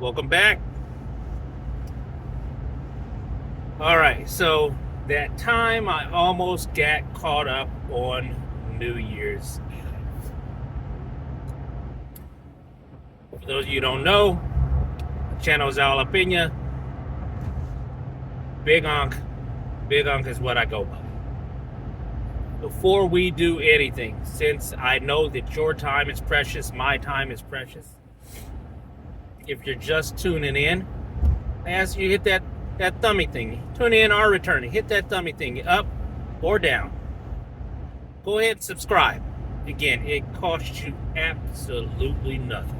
Welcome back. All right, so that time I almost got caught up on New Year's Eve. For those of you who don't know, the channel is Lupinya. Big Unc. Big Unc is what I go by. Before we do anything, since I know that your time is precious, my time is precious, if you're just tuning in, I ask you hit that thummy thing. Tune in or returning. Hit that thummy thing up or down. Go ahead and subscribe. Again, it costs you absolutely nothing.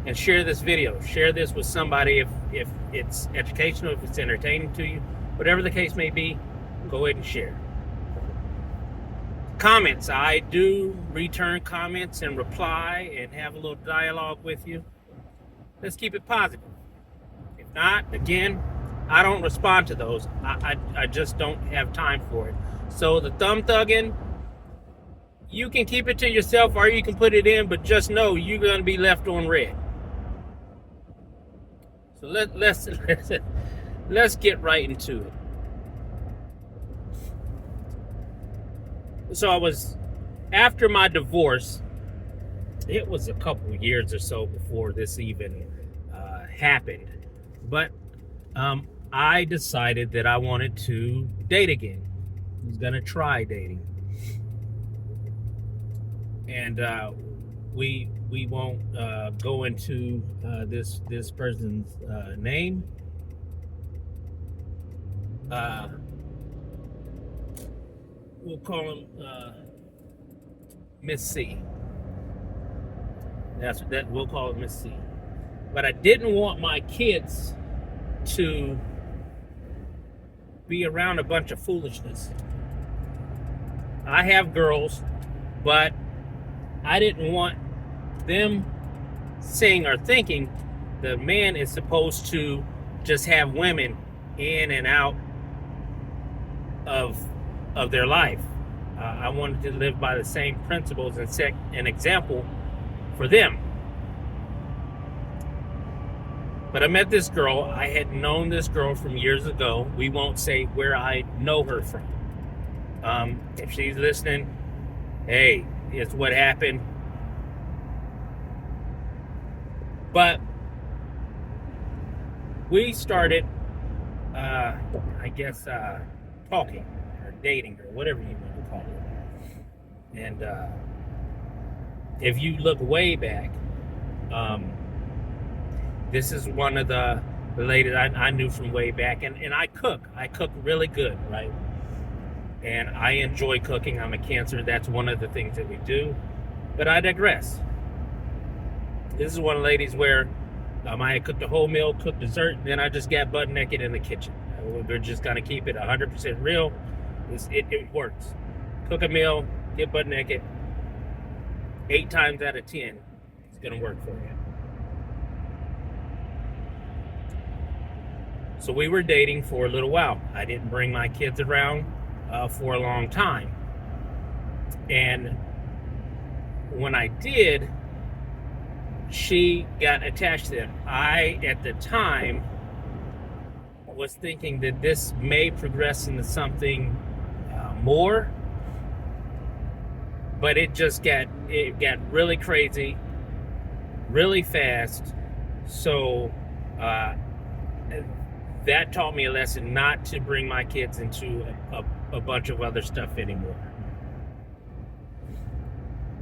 And share this video. Share this with somebody if it's educational, if it's entertaining to you. Whatever the case may be, go ahead and share. Comments. I do return comments and reply and have a little dialogue with you. Let's keep it positive. If not, again, I don't respond to those. I just don't have time for it. So the thumb thugging, you can keep it to yourself or you can put it in, but just know you're going to be left on red. So let's get right into it. So I was, after my divorce, it was a couple years or so before this even happened. But I decided that I wanted to date again. I was going to try dating. And we won't go into this person's name. We'll call him Miss C. We'll call it Miss C. But I didn't want my kids to be around a bunch of foolishness. I have girls, but I didn't want them saying or thinking the man is supposed to just have women in and out of their life. I wanted to live by the same principles and set an example for them. But I met this girl. I had known this girl from years ago. We won't say where I know her from. If she's listening, hey, it's what happened. But we started, talking or dating or whatever you want to call it. And if you look way back, this is one of the ladies I knew from way back. And I cook. I cook really good, right? And I enjoy cooking. I'm a Cancer. That's one of the things that we do. But I digress. This is one of the ladies where I had cooked a whole meal, cooked dessert, and then I just got butt naked in the kitchen. We're just going to keep it 100% real. It works. Cook a meal, get butt naked. 8 times out of 10, it's going to work for you. So we were dating for a little while. I didn't bring my kids around for a long time. And when I did, she got attached to them. I, at the time, was thinking that this may progress into something more, but it got really crazy, really fast. So that taught me a lesson not to bring my kids into a bunch of other stuff anymore.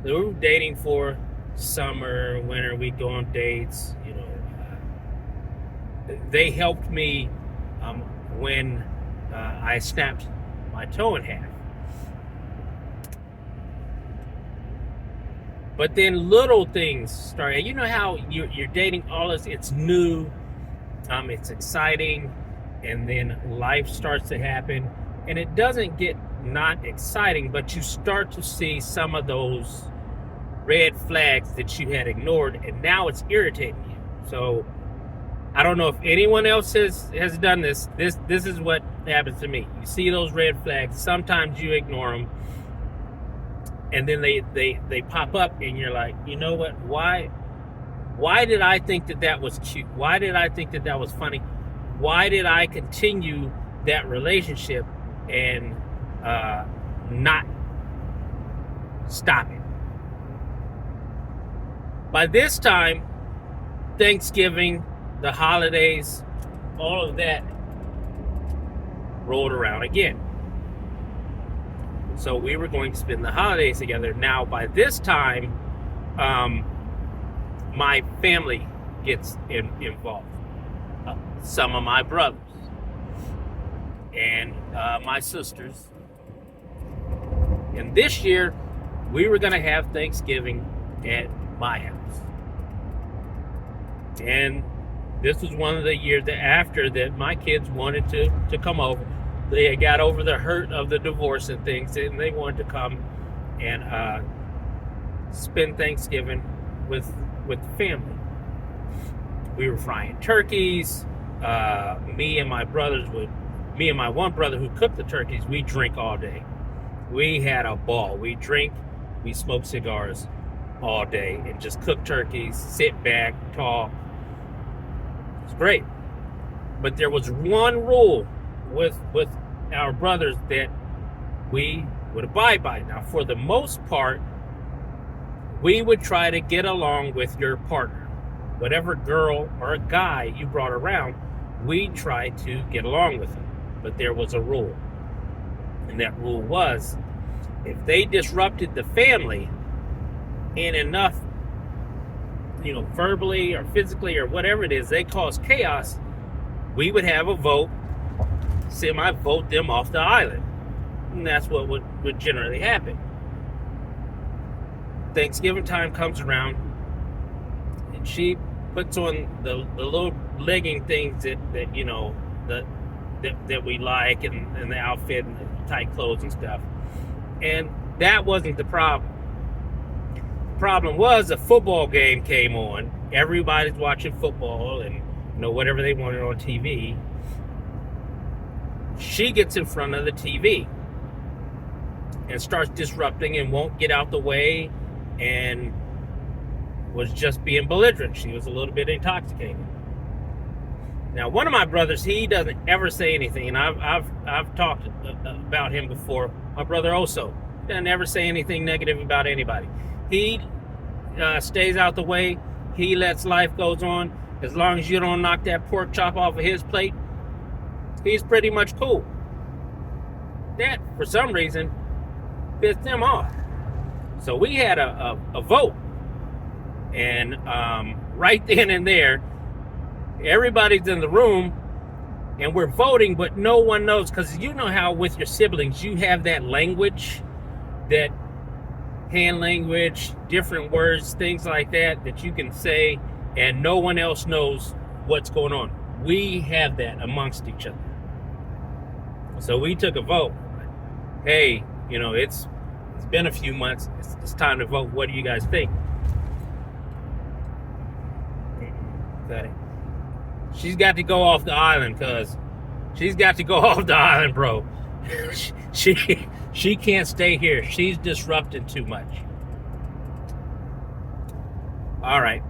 We were dating for summer, winter, we'd go on dates, they helped me when I snapped my toe in half. But then little things started. You know how you're dating all this, it's new, it's exciting, and then life starts to happen, and it doesn't get not exciting, but you start to see some of those red flags that you had ignored, and now it's irritating you. So I don't know if anyone else has done this. This is what happens to me. You see those red flags, sometimes you ignore them, and then they pop up, and you're like, you know what? Why Why did I think that that was cute? Why did I think that that was funny? Why did I continue that relationship and not stop it? By this time, Thanksgiving, the holidays, all of that rolled around again. So we were going to spend the holidays together. Now, by this time, my family gets involved. Some of my brothers and my sisters. And this year, we were going to have Thanksgiving at my house. And this was one of the years after that my kids wanted to come over. They had got over the hurt of the divorce and things, and they wanted to come and spend Thanksgiving with the family. We were frying turkeys. Me and my one brother who cooked the turkeys, we drink all day. We had a ball. We smoke cigars all day and just cook turkeys, sit back, talk. It's great. But there was one rule with our brothers that we would abide by. Now, for the most part, we would try to get along with your partner. Whatever girl or guy you brought around, we tried to get along with them. But there was a rule. And that rule was, if they disrupted the family in enough, verbally or physically or whatever it is, they caused chaos, we would have a vote, semi-vote them off the island. And that's what would generally happen. Thanksgiving time comes around, and she puts on the little legging things that we like, and the outfit and the tight clothes and stuff. And that wasn't the problem. The problem was a football game came on. Everybody's watching football and whatever they wanted on TV. She gets in front of the TV and starts disrupting and won't get out the way and was just being belligerent. She was a little bit intoxicated. Now, one of my brothers, he doesn't ever say anything, and I've talked about him before. My brother Oso doesn't ever say anything negative about anybody. He stays out the way. He lets life goes on. As long as you don't knock that pork chop off of his plate, he's pretty much cool. That, for some reason, pissed him off. So we had a vote. And right then and there, everybody's in the room and we're voting, but no one knows, because you know how with your siblings you have that language, that hand language, different words, things like that you can say, and no one else knows what's going on. We have that amongst each other. So we took a vote. Hey, it's been a few months. It's time to vote. What do you guys think? Okay. She's got to go off the island, cuz. She's got to go off the island, bro. She can't stay here. She's disrupting too much. All right.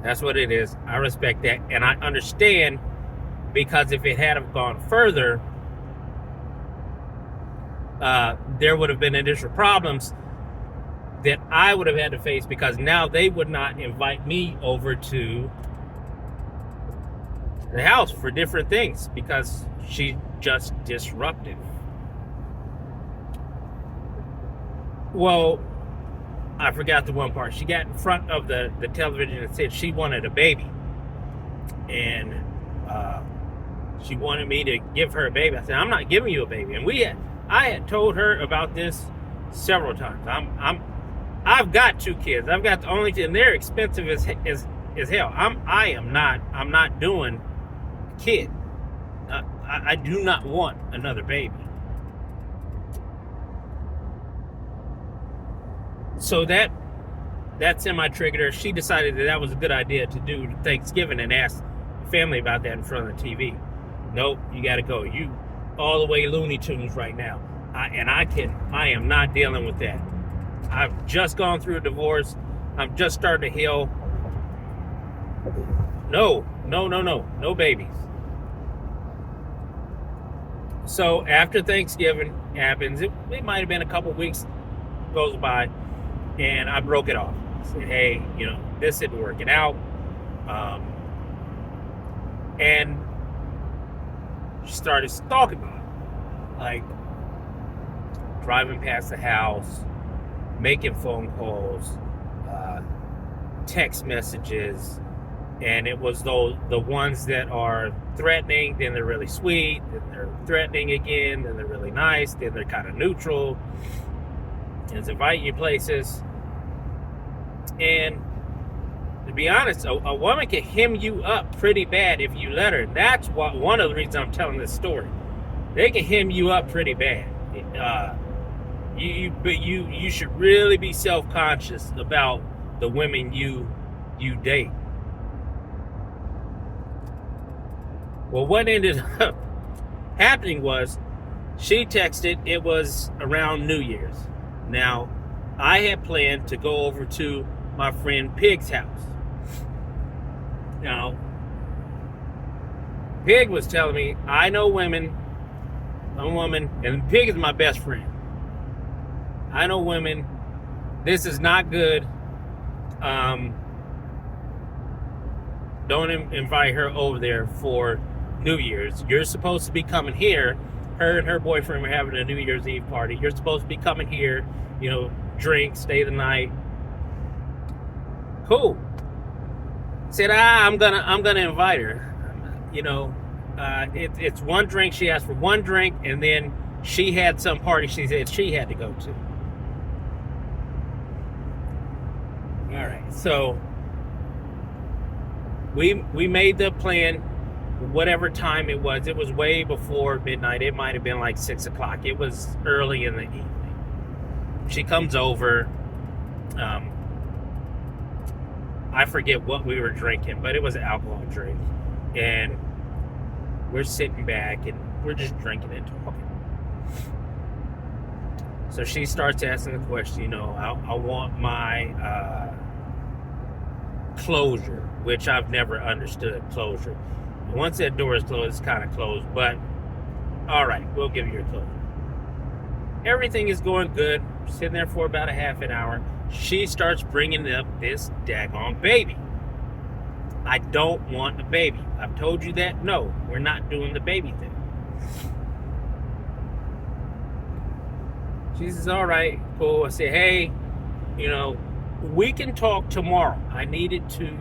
That's what it is. I respect that. And I understand, because if it had have gone further, there would have been additional problems that I would have had to face, because now they would not invite me over to the house for different things, because she's just disruptive. Well, I forgot the one part. She got in front of the television and said she wanted a baby. And she wanted me to give her a baby. I said, I'm not giving you a baby. And I had told her about this several times. I've got 2 kids. I've got the only two, and they're expensive as hell. I'm not doing a kid. I do not want another baby. So that semi-triggered her. She decided that was a good idea to do Thanksgiving and ask the family about that in front of the TV. Nope, you got to go. You all the way Looney Tunes right now. I am not dealing with that. I've just gone through a divorce. I'm just starting to heal. No babies. So after Thanksgiving happens, it might have been a couple weeks goes by, and I broke it off. I said, hey, this isn't working out. And she started stalking me, like driving past the house, making phone calls, text messages, and it was the ones that are threatening, then they're really sweet, then they're threatening again, then they're really nice, then they're kind of neutral, and it's inviting you places. And to be honest, a woman can hem you up pretty bad if you let her. That's one of the reasons I'm telling this story. They can hem you up pretty bad. You should really be self-conscious about the women you date. Well, what ended up happening was she texted. It was around New Year's. Now, I had planned to go over to my friend Pig's house. Now, Pig was telling me, I know women, a woman, and Pig is my best friend. I know women, this is not good. Don't invite her over there for New Year's. You're supposed to be coming here. Her and her boyfriend were having a New Year's Eve party. You're supposed to be coming here, drink, stay the night. Cool. Said, I'm gonna invite her. It's one drink. She asked for one drink, and then she had some party she said she had to go to. All right, so we made the plan, whatever time it was. It was way before midnight. It might have been like 6 o'clock. It was early in the evening. She comes over. I forget what we were drinking, but it was an alcohol drink. And we're sitting back and we're just drinking and talking. So she starts asking the question, I want my closure, which I've never understood closure. Once that door is closed, it's kind of closed, but all right, we'll give you your closure. Everything is going good. We're sitting there for about a half an hour. She starts bringing up this daggone baby. I don't want a baby. I've told you that. No, we're not doing the baby thing. She says, all right, cool. I say, hey, we can talk tomorrow. I needed to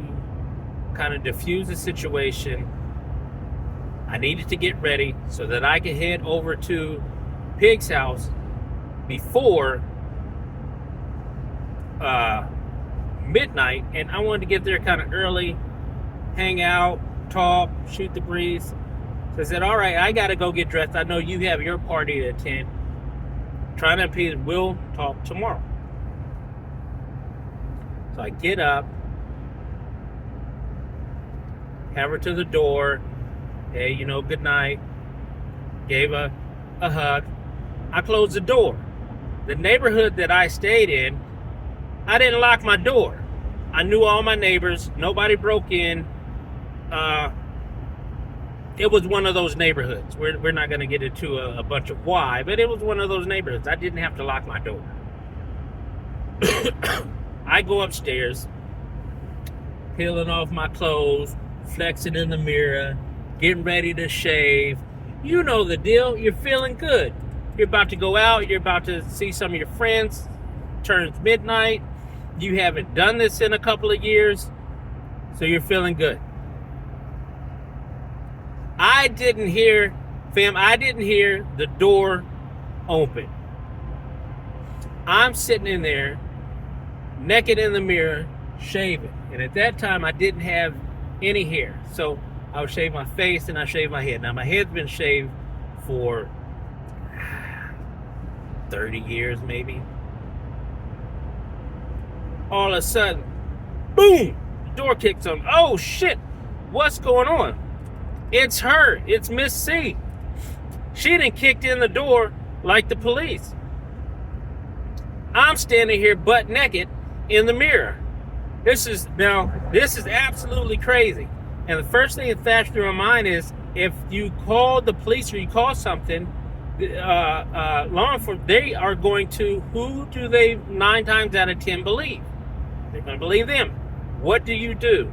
kind of diffuse the situation. I needed to get ready so that I could head over to Pig's house before midnight, and I wanted to get there kind of early, hang out, talk, shoot the breeze. So I said, all right, I got to go get dressed. I know you have your party to attend. Trying to impede, we'll talk tomorrow. So I get up, have her to the door. Hey, good night. Gave her a hug. I closed the door. The neighborhood that I stayed in, I didn't lock my door. I knew all my neighbors. Nobody broke in. It was one of those neighborhoods. We're not going to get into a bunch of why, but it was one of those neighborhoods. I didn't have to lock my door. I go upstairs, peeling off my clothes, flexing in the mirror, getting ready to shave. You know the deal. You're feeling good. You're about to go out. You're about to see some of your friends. Turns midnight. You haven't done this in a couple of years, so you're feeling good. I didn't hear the door open. I'm sitting in there, naked in the mirror, shaving. And at that time, I didn't have any hair. So I would shave my face and I shave my head. Now, my head's been shaved for 30 years, maybe. All of a sudden, boom, the door kicks on. Oh, shit, what's going on? It's her. It's Miss C. She done kicked in the door like the police. I'm standing here butt naked in the mirror. This is absolutely crazy. And the first thing that flashed through my mind is, if you call the police or you call something, law enforcement, they are going to, who do they 9 times out of 10 believe? They're going to believe them. What do?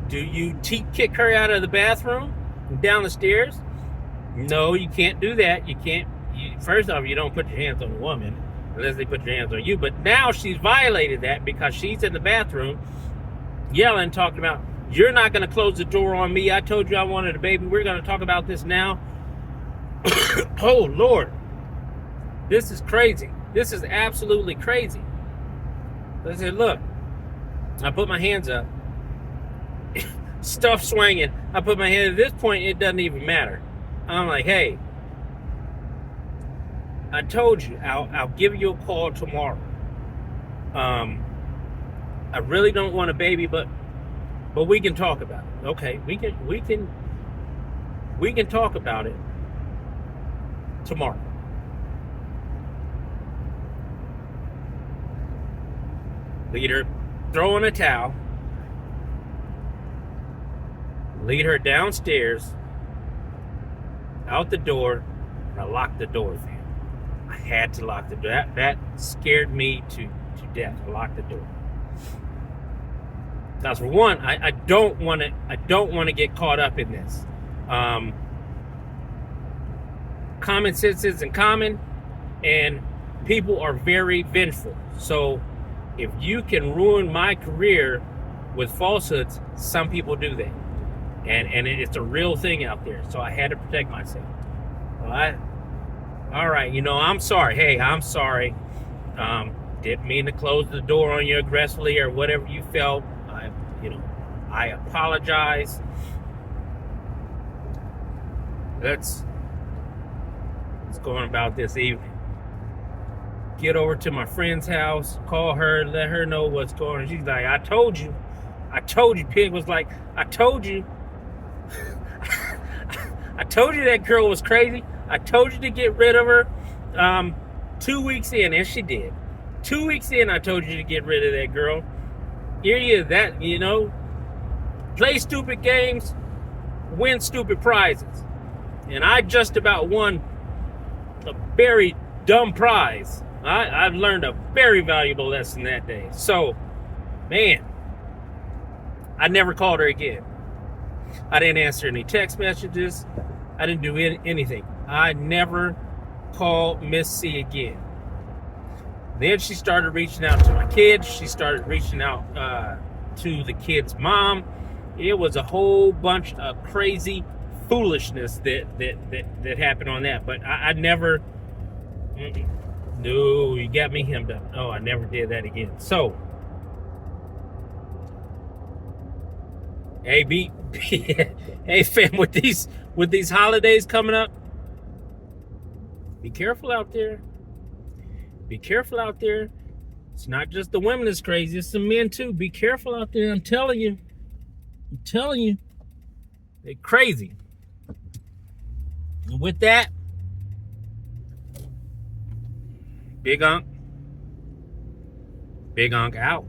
Do you kick her out of the bathroom and down the stairs? No, you can't do that. You can't. First off, you don't put your hands on a woman unless they put your hands on you. But now she's violated that because she's in the bathroom yelling, talking about, you're not going to close the door on me. I told you I wanted a baby. We're going to talk about this now. Oh, Lord. This is crazy. This is absolutely crazy. I said, look, I put my hands up. Stuff swinging. I put my hand. At this point, it doesn't even matter. I'm like, hey, I told you, I'll give you a call tomorrow. I really don't want a baby, but we can talk about it. Okay, we can talk about it tomorrow. Lead her, throw in a towel, lead her downstairs, out the door, and I locked the door then. I had to lock the door. That scared me to death. I locked the door. Because for one, I don't want to get caught up in this. Common sense isn't common, and people are very vengeful. So if you can ruin my career with falsehoods, some people do that. And it's a real thing out there. So I had to protect myself. All right, I'm sorry. Hey, I'm sorry. Didn't mean to close the door on you aggressively or whatever you felt. I apologize. Let's go on about this evening. Get over to my friend's house, call her, let her know what's going on. She's like, I told you. Pig was like, I told you. I told you that girl was crazy. I told you to get rid of her. 2 weeks in, and she did. 2 weeks in, I told you to get rid of that girl. Here you that, play stupid games, win stupid prizes. And I just about won a very dumb prize. I've learned a very valuable lesson that day. So, man, I never called her again. I didn't answer any text messages. I didn't do anything. I never called Miss C again. Then she started reaching out to my kids. She started reaching out to the kid's mom. It was a whole bunch of crazy foolishness that happened on that. But I never. No, you got me hemmed up. No, I never did that again. So, hey, hey, fam, with these holidays coming up, be careful out there. Be careful out there. It's not just the women that's crazy, it's the men too. Be careful out there. I'm telling you. They're crazy. And with that, Big Unc out.